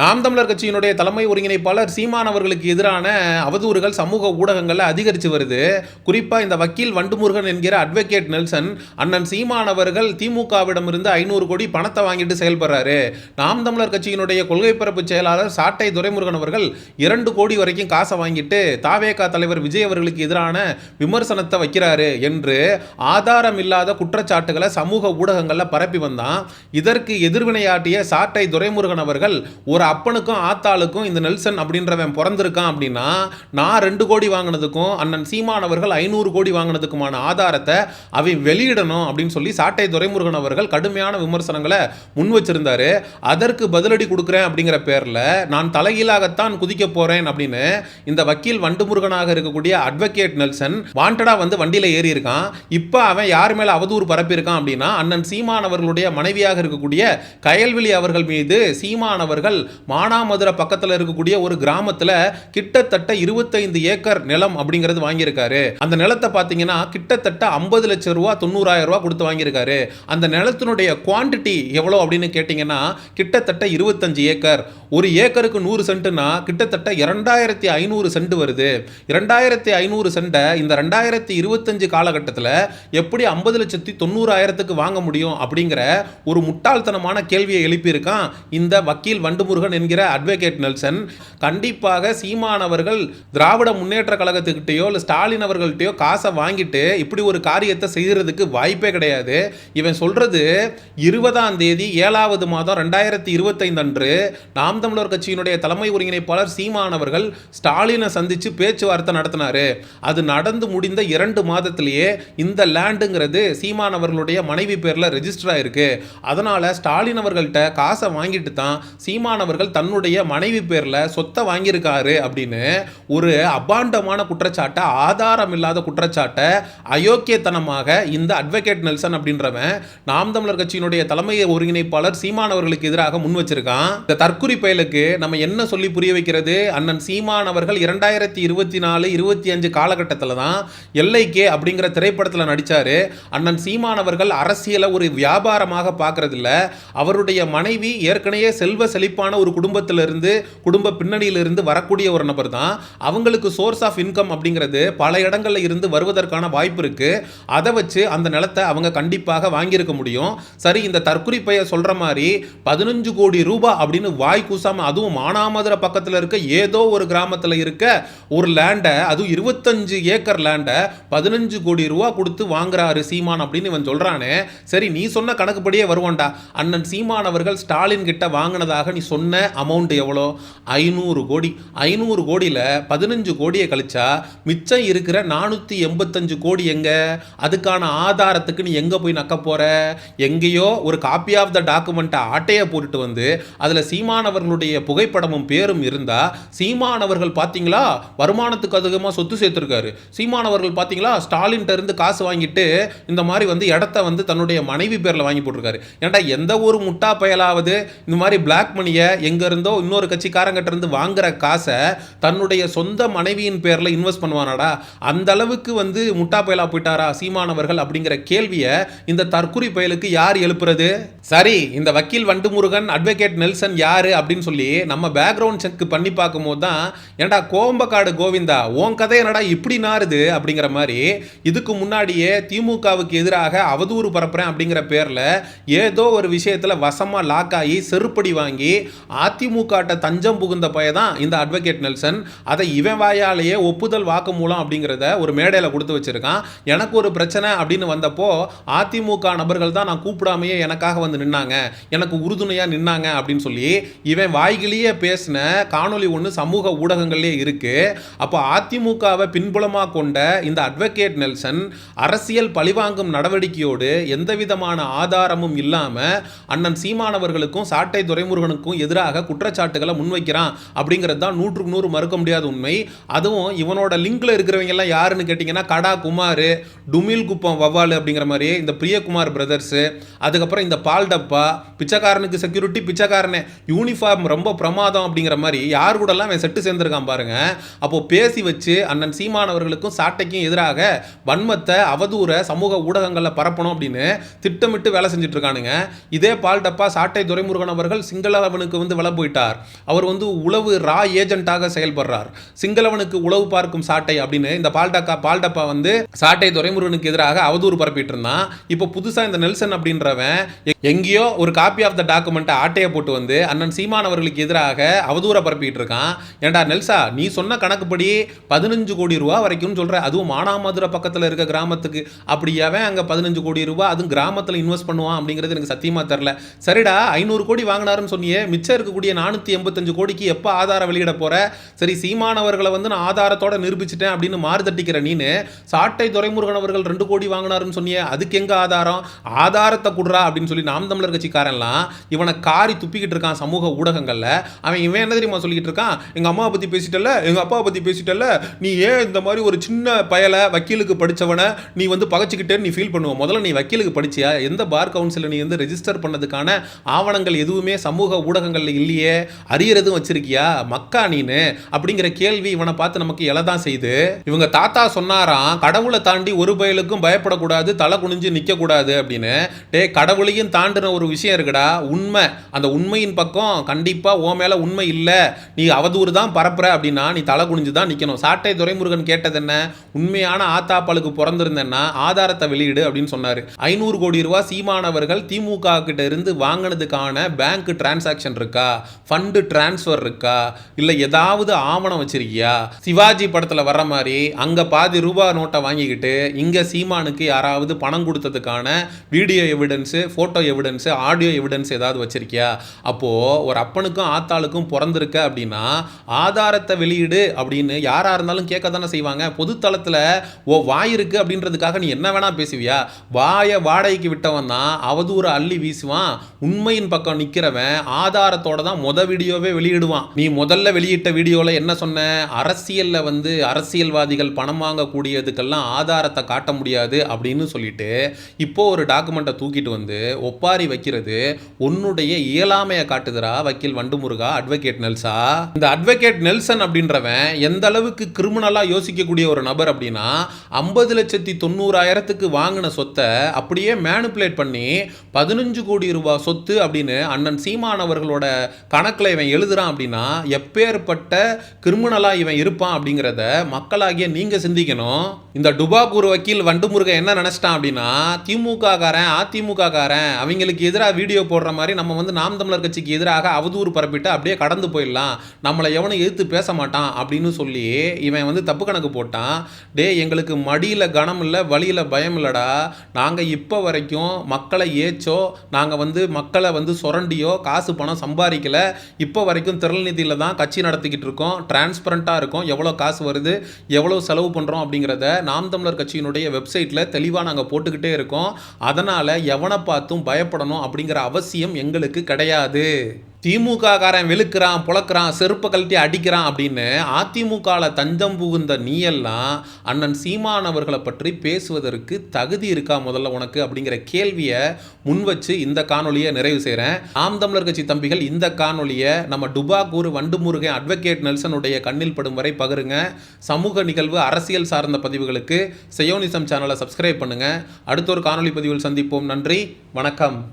நாம் தமிழர் கட்சியினுடைய தலைமை ஒருங்கிணைப்பாளர் சீமான் அவர்களுக்கு எதிரான அவதூறுகள் சமூக ஊடகங்களில் அதிகரித்து வருது. குறிப்பாக இந்த வக்கீல் வண்டுமுருகன் என்கிற அட்வொகேட் நெல்சன் அண்ணன் சீமான் அவர்கள் திமுகவிடமிருந்து 500 கோடி பணத்தை வாங்கிட்டு செயல்படுறாரு. நாம் தமிழர் கட்சியினுடைய கொள்கை பரப்பு செயலாளர் சாட்டை துரைமுருகன் அவர்கள் 2 கோடி வரைக்கும் காசை வாங்கிட்டு தாவேகா தலைவர் விஜய் அவர்களுக்கு எதிரான விமர்சனத்தை வைக்கிறாரு என்று ஆதாரம் இல்லாத குற்றச்சாட்டுகளை சமூக ஊடகங்களில் பரப்பி வந்தான். இதற்கு எதிர்வினையாட்டிய சாட்டை துரைமுருகன் அவர்கள் ஒரு அப்பனுக்கும் ஆத்தாளுக்கும் இந்த நெல்சன் அப்படின்றவன் பிறந்திருக்கான் அப்படின்னா நான் 2 கோடி வாங்கினதுக்கும் அண்ணன் சீமான் அவர்கள் 500 கோடி வாங்கினதுக்குமான ஆதாரத்தை அவன் வெளியிடணும் அப்படின்னு சொல்லி சாட்டை துரைமுருகன் அவர்கள் கடுமையான விமர்சனங்களை முன் வச்சிருந்தாரு. அதற்கு பதிலடி கொடுக்குறேன் அப்படிங்கிற பேரில் நான் தலைகீழாகத்தான் குதிக்க போறேன் அப்படின்னு இந்த வக்கீல் வண்டுமுருகனாக இருக்கக்கூடிய அட்வொகேட் நெல்சன் வாண்டடா வந்து வண்டியில் ஏறி இருக்கான். இப்போ அவன் யார் மேல அவதூறு பரப்பியிருக்கான் அப்படின்னா அண்ணன் சீமான் அவர்களுடைய மனைவியாக இருக்கக்கூடிய கயல்விழி அவர்கள் மீது சீமான் அவர்கள் மானாமதுரை பக்கத்தில் இருக்கக்கூடிய ஒரு கிராமத்தில் கிட்டத்தட்ட 25 ஏக்கர் நிலம் அப்படிங்கிறது வாங்கியிருக்காரு. அந்த நிலத்தை பார்த்தீங்கன்னா கிட்டத்தட்ட 50 லட்சம் ரூபா 90,000 ரூபா கொடுத்து வாங்கியிருக்காரு. அந்த நிலத்தினுடைய குவான்டிட்டி எவ்வளோ அப்படின்னு கேட்டிங்கன்னா கிட்டத்தட்ட 25 ஏக்கர். ஒரு ஏக்கருக்கு 100 சென்ட்னா கிட்டத்தட்ட 2500 சென்ட் வருது. 2500 சென்ட்டை இந்த 2025 காலகட்டத்தில் எப்படி 50,90,000க்கு வாங்க முடியும் அப்படிங்கிற ஒரு முட்டாள்தனமான கேள்வியை எழுப்பியிருக்கான் இந்த வக்கீல் வண்டுமுருகன் என்கிற அட்வொகேட் நெல்சன். கண்டிப்பாக சீமான் அவர்கள் திராவிட முன்னேற்ற கழகத்துக்கிட்டயோ இல்லை ஸ்டாலின் அவர்கள்ட்டயோ காசை வாங்கிட்டு இப்படி ஒரு காரியத்தை செய்யறதுக்கு வாய்ப்பே கிடையாது. இவன் சொல்றது 20ஆம் தேதி 7வது மாதம் 2025 அன்று நாம் தமிழர் கட்சியினுடைய தலைமை ஒருங்கிணைப்பாளர் சீமான் அவர்கள் ஸ்டாலினை சந்திச்சு பேச்சுவார்த்தை நடத்தினாரு. அது நடந்து முடிந்த 2 மாதத்திலேயே இந்த லேண்டுங்கிறது சீமான் அவர்களுடைய மனைவி பேர்ல ரெஜிஸ்டர் ஆயிருக்கு. அதனால ஸ்டாலின் அவர்கள்ட்ட காசை வாங்கிட்டு தான் சீமான் அவர்கள் தன்னுடைய மனைவி பேர்ல சொத்தை வாங்கியிருக்காரு அப்படின்னு ஒரு அபாண்டமான குற்றச்சாட்டை, ஆதாரம் இல்லாத குற்றச்சாட்டை அயோக்கியத்தனமாக இந்த அட்வொகேட் நெல்சன் அப்படின்றவன் நாம் தமிழர் கட்சியினுடைய தலைமை ஒருங்கிணைப்பாளர் சீமான் அவர்களுக்கு எதிராக முன் வச்சிருக்கான். இந்த தற்குறி பயலுக்கு நம்ம என்ன சொல்லி புரிய வைக்கிறது? அண்ணன் சீமான் அவர்கள் 2024-25 காலகட்டத்தில் தான் எல்ஐகே அப்படிங்கிற திரைப்படத்தில் நடிச்சாரு. அண்ணன் சீமான் அவர்கள் அரசியலை ஒரு வியாபாரமாக பார்க்கறது இல்ல. அவருடைய மனைவி ஏற்கனவே செல்வ செழிப்பான ஒரு குடும்பத்திலிருந்து, குடும்ப பின்னணியிலிருந்து வரக்கூடிய ஒரு நபர் தான். அவங்களுக்கு சோர்ஸ் ஆஃப் இன்கம் அப்படிங்கிறது பல இடங்கள்ல இருந்து வருவதற்கான வாய்ப்பு இருக்கு. அதை வச்சு அந்த நிலத்தை அவங்க கண்டிப்பாக வாங்கியிருக்க முடியும். சரி, இந்த தற்குறி பைய சொல்ற மாதிரி 15 கோடி ரூபாய் அப்படின்னு வாய் கூசாம, அதுவும் மானாமதுரை பக்கத்தில் இருக்க ஏதோ ஒரு கிராமத்தில் இருக்க ஒரு லேண்டை, அதுவும் 25 ஏக்கர் லேண்டை 15 கோடி ரூபாய் கொடுத்து வாங்குறாரு சீமான் அப்படின்னு இவன் சொல்றானே. சரி, நீ சொன்ன கணக்குப்படியே வருவான்டா. அண்ணன் சீமான் அவர்கள் ஸ்டாலின் கிட்ட வாங்கினதாக நீ சொன்ன அமௌண்ட் எவ்வளோ? 500 கோடி. 500 கோடியில் 15 கோடியை கழிச்சா மிச்சம் இருக்கிற 485 கோடி எங்க? அதுக்கான ஆதாரத்துக்கு நீ எங்க போய் நக்க போற? எங்கேயோ ஒரு காப்பி ஆஃப் த டாக்குமெண்ட்டை ஆட்டையை போட்டுட்டு வந்து அதில் சீமான் அவர்களுடைய புகைப்படமும் பேரும் இருந்தா, சீமான் அவர்கள் பார்த்தீங்களா வருமானத்துக்கு அதிகமாக சொத்து சேர்த்திருக்காரு, சீமான் அவர்கள் பார்த்தீங்களா ஸ்டாலின்ட்ட இருந்து காசு வாங்கிட்டு இந்த மாதிரி வந்து இடத்த வந்து தன்னுடைய மனைவி பேரில் வாங்கி போட்டிருக்காரு. ஏன்டா எந்த ஒரு முட்டா பயலாவது இந்த மாதிரி பிளாக் மணியை எங்க இருந்தோ இன்னொரு கட்சிக்காரங்கிட்ட இருந்து வாங்குற காசை தன்னுடைய சொந்த மனைவியின் பேர்ல இன்வெஸ்ட் பண்ணுவானாடா? அந்த அளவுக்கு வந்து முட்டா பயலா போயிட்டாரா சீமான் அவர்கள் அப்படிங்கிற கேள்வியை இந்த தற்குறி பயலுக்கு யார் எழுப்புறது? சரி, இந்த வக்கீல் வண்டுமுருகன் அட்வொகேட் நெல்சன் யாரு அப்படின்னு சொல்லி நம்ம பேக்ரவுண்ட் செக் பண்ணி பார்க்கும் போது தான், ஏன்டா கோம்பக்காடு கோவிந்தா உன் கதை என்னடா இப்படி நாருது அப்படிங்கிற மாதிரி இதுக்கு முன்னாடியே திமுகவுக்கு எதிராக அவதூறு பரப்புறேன் அப்படிங்கிற பேர்ல ஏதோ ஒரு விஷயத்துல வசமா லாக் ஆகி செருப்படி வாங்கி அதிமுக தஞ்சம் புகுந்த பையதான் இந்த அட்வொகேட் நெல்சன். அதை இவன் வாயாலேயே ஒப்புதல் வாக்குமூலம் அப்படிங்கிறத ஒரு மேடையில் கொடுத்து வச்சிருக்கான். எனக்கு ஒரு பிரச்சனை அப்படின்னு வந்தப்போ அதிமுக நபர்கள் தான் நான் கூப்பிடாமையே எனக்காக வந்து நின்னாங்க, எனக்கு உறுதுணையா நின்னாங்க அப்படின்னு சொல்லி இவன் வாய்கிலேயே பேசின காணொலி ஒன்று சமூக ஊடகங்கள்லேயே இருக்கு. அப்போ அதிமுகவை பின்புலமாக கொண்ட இந்த அட்வொகேட் நெல்சன் அரசியல் பழிவாங்கும் நடவடிக்கையோடு எந்த விதமான ஆதாரமும் இல்லாம அண்ணன் சீமானவர்களுக்கும் சாட்டை துரைமுருகனுக்கும் எதிராக குற்றச்சாட்டுகளை முன்வைக்கிறான் அப்படிங்கிறது தான் 100க்கு 100 மறுக்க முடியாத உண்மை. அதுவும் இவனோட லிங்க்ல இருக்கிறவங்க எல்லாம் யாருன்னு கேட்டிங்கன்னா கடா குமார், டுமில் குப்பம் வவ்வால் அப்படிங்கிற மாதிரி இந்த பிரியகுமார் பிரதர்ஸ், அதுக்கப்புறம் இந்த பால் டப்பா, பிச்சைக்காரனுக்கு செக்யூரிட்டி பிச்சைக்காரனே, யூனிஃபார்ம் ரொம்ப பிரமாதம் அப்படிங்கிற மாதிரி யார் கூடலாம் அவன் செட்டு சேர்ந்திருக்கான் பாருங்க. அப்போ பேசி வச்சு அண்ணன் சீமான் அவர்களுக்கும் சாட்டைக்கும் எதிராக வன்மத்தை அவதூற சமூக ஊடகங்களில் பரப்பணும் அப்படின்னு திட்டமிட்டு வேலை செஞ்சுட்டு இருக்கானுங்க. இதே பால் டப்பா சாட்டை துரைமுருகன் அவர்கள் சிங்களவனுக்கு வந்து விலை போயிட்டார். அவர் வந்து உளவு ரா ஏஜென்ட்டாக செயல்படுறார். சிங்களவனுக்கு உளவு பார்க்கும் சாட்டை அப்படின்னு இந்த பால்டப்பா வந்து சாட்டை துரைமுருகனுக்கு எதிராக அவதூறு பரப்பிட்டு இருந்தான். இப்போ புதுசா இந்த நெல்சன் அப்படின்றவன் எங்கேயோ ஒரு காப்பி ஆஃப் த டாக்குமெண்ட் ஆட்டையை போட்டு வந்து அண்ணன் சீமான் அவர்களுக்கு எதிராக அவதூறை பரப்பிட்டு இருக்கான். ஏண்டா நெல்சா, நீ சொன்ன கணக்குப்படி 15 கோடி ரூபா வரைக்கும் சொல்ற, அதுவும் மானாமதுரை பக்கத்தில் இருக்க கிராமத்துக்கு. அப்படி அவன் அங்கே 15 கோடி ரூபா அதுவும் கிராமத்தில் இன்வெஸ்ட் பண்ணுவான் அப்படிங்கிறது எனக்கு சத்தியமா தெரியல. சரிடா, 500 கோடி வாங்கினாருன்னு சொன்னியே, மிச்சம் இருக்கக்கூடிய 485 கோடிக்கு எப்போ ஆதாரம் வெளியிட போற? சரி, சீமானவர்களை வந்து நான் ஆதாரத்தோட நிரூபிச்சிட்டேன் அப்படின்னு மாறு தட்டிக்கிற நீனு, சாட்டை துரைமுருகன் அவர்கள் 2 கோடி வாங்கினாருன்னு சொன்னியே, அதுக்கு எங்க ஆதாரம்? ஆதாரத்தை குடுறா அப்படின்னு சொல்லி நாம் தமிழர் கட்சிக்காரன்லாம் இவனை காரி துப்பிக்கிட்டு இருக்கான் சமூக ஊடகங்கள்ல. இவன் என்ன தெரியுமா சொல்லிக்கிட்டு இருக்கான்? எங்க அம்மாவை பத்தி பேசிட்டல, எங்க அப்பாவை பத்தி பேசிட்டல, நீ ஏன் இந்த மாதிரி ஒரு சின்ன பயலை வக்கீலுக்கு படிச்சவனை நீ வந்து பகச்சிக்கிட்டே நீ ஃபீல் பண்ணுவ? முதல்ல நீ வக்கீலுக்கு படிச்சியா? எந்த பார் கவுன்சிலில் நீ வந்து ரெஜிஸ்டர் பண்ணதுக்கான ஆவணங்கள் எதுவுமே சமூக ஊடகங்கள்ல இல்லையே, அறியறதும் வச்சிருக்கியா மக்கா நீனு அப்படிங்கிற கேள்வி இவனை பார்த்து நமக்கு எழதான் செய்து. இவங்க தாத்தா சொன்னாராம், கடவுளை தாண்டி ஒரு பயலுக்கும் பயப்படக்கூடாது, தலை குனிஞ்சு நிக்க கூடாது அப்படின்னு. டே, கடவுளையும் தாண்டின ஒரு விஷயம் இருக்குடா, உண்மை. அந்த உண்மையின் பக்கம் கண்டிப்பா ஓ மேல உண்மை இல்ல, நீ அவதூறு தான் பரப்புற அப்படின்னா நீ தலை குனிஞ்சு தான் நிக்கணும். சாட்டை துரைமுருகன் கேட்டது என்ன? உண்மையான ஆத்தாப்பாளுக்கு பிறந்திருந்தேன்னா ஆதாரத்தை வெளியிடு அப்படின்னு சொன்னாரு. 500 கோடி ரூபாய் சீமானவர்கள் திமுக கிட்ட இருந்து வாங்கினதுக்கான பேங்க் டிரான்சாக்ஷன் இருக்கா, ஃபண்ட் டிரான்ஸ்ஃபர் இருக்கா, இல்ல ஏதாவது ஆவணம் வச்சிருக்கியா? சிவாஜி படத்துல வர்ற மாதிரி அங்க பாதி ரூபாய் நோட்டை வாங்கிக்கிட்டு இங்க சீமானுக்கு யாராவது பணம் கொடுத்ததுக்கான video evidence, photo evidence, audio evidence ஏதாவது வச்சிருக்கியா? அப்போ ஒரு அப்பனுக்கும் ஆத்தாளுக்கும் பிறந்திருக்க அப்படின்னா ஆதாரத்தை வெளியிடு அப்படின்னு யாரா இருந்தாலும் கேட்க தானே செய்வாங்க. பொது தளத்துல ஓ வாய் இருக்கு அப்படின்றதுக்காக நீ என்ன வேணா பேசுவியா? வாயை வாடகைக்கு விட்டவன் தான் அவதூறு அள்ளி வீசுவான். உண்மையின் பக்கம் நிக்கிறவன் ஆதாரத்தோட தான் வீடியோவே வெளியிடுவான். நீ முதல்ல வெளியிட்ட வீடியோல என்ன சொன்ன? அரசியல்ல வந்து அரசியல்வாதிகள் பணம் வாங்கக்கூடியதுக்கெல்லாம் ஆதாரத்தை காட்ட முடியாது அப்படின்னு சொல்லிட்டு இப்போ ஒரு டாக்குமெண்ட்டை தூக்கிட்டு வந்து ஒப்பாரி வைக்கிறது உன்னுடைய இயலாமையை காட்டுதுரா வக்கீல் வண்டுமுருகா, அட்வொகேட் நெல்சா. இந்த அட்வொகேட் நெல்சன் அப்படின்றவன் எந்த அளவுக்கு கிரிமினலா யோசிக்கக்கூடிய ஒரு நபர் அப்படின்னா, 50,90,000க்கு வாங்கின சொத்தை அப்படியே மேனிப்புலேட் பண்ணி 15 கோடி ரூபாய் சொத்து அப்படின்னு அண்ணன் சீமான் அவர்களோட கணக்கில் இவன் எழுதுறான் அப்படின்னா எப்பேற்பட்ட கிரிமினலா இவன் இருப்பான் அப்படிங்கிறத மக்களாகிய நீங்க சிந்திக்கணும். இந்த டுபாகூர் வக்கீல் வண்டுமுருகன் என்ன நினைச்சிட்டான் அப்படின்னா, திமுக காரன் அதிமுக காரன் அவங்களுக்கு எதிராக வீடியோ போடுற மாதிரி நம்ம வந்து நாம் தமிழர் கட்சிக்கு எதிராக அவதூறு பரப்பிட்டு அப்படியே கடந்து போயிடலாம், நம்மளை எவனும் எதிர்த்து பேச மாட்டான் அப்படின்னு சொல்லி இவன் வந்து தப்பு கணக்கு போட்டான். டே, எங்களுக்கு மடியில் கனம் இல்லை, வழியில் பயம் இல்லைடா. நாங்கள் இப்போ வரைக்கும் மக்களை ஏச்சோ, நாங்கள் வந்து மக்களை வந்து சுரண்டியோ காசு பணம் சம்பாதிக்கல. இப்போ வரைக்கும் திரள் நிதியில் தான் கட்சி நடத்திக்கிட்டு இருக்கோம். டிரான்ஸ்பரண்ட்டாக இருக்கும், எவ்வளோ காசு வருது, எவ்வளோ செலவு பண்ணுறோம் அப்படிங்கிறத நாம் தமிழர் கட்சியினுடைய வெப்சைட்டில் தெளிவாக நாங்கள் போட்டுக்கிட்டே இருக்கோம். அதனால் எவனை பார்த்தும் பயப்படணும் அப்படிங்கிற அவசியம் எங்களுக்கு கிடையாது. திமுக காரன் வெளுக்கிறான், புழக்கிறான், செருப்பை கழட்டி அடிக்கிறான் அப்படின்னு அதிமுகவில் தஞ்சம் புகுந்த நீயெல்லாம் அண்ணன் சீமான் அவர்களை பற்றி பேசுவதற்கு தகுதி இருக்கா முதல்ல உனக்கு அப்படிங்கிற கேள்வியை முன் வச்சு இந்த காணொலியை நிறைவு செய்கிறேன். நாம் தமிழர் கட்சி தம்பிகள் இந்த காணொலியை நம்ம டுபாகூர் வண்டுமுருகன் அட்வொகேட் நெல்சனுடைய கண்ணில் படும் வரை பகிருங்க. சமூக நிகழ்வு, அரசியல் சார்ந்த பதிவுகளுக்கு செயோனிசம் சேனலை சப்ஸ்கிரைப் பண்ணுங்க. அடுத்த ஒரு காணொலி பதிவில் சந்திப்போம். நன்றி, வணக்கம்.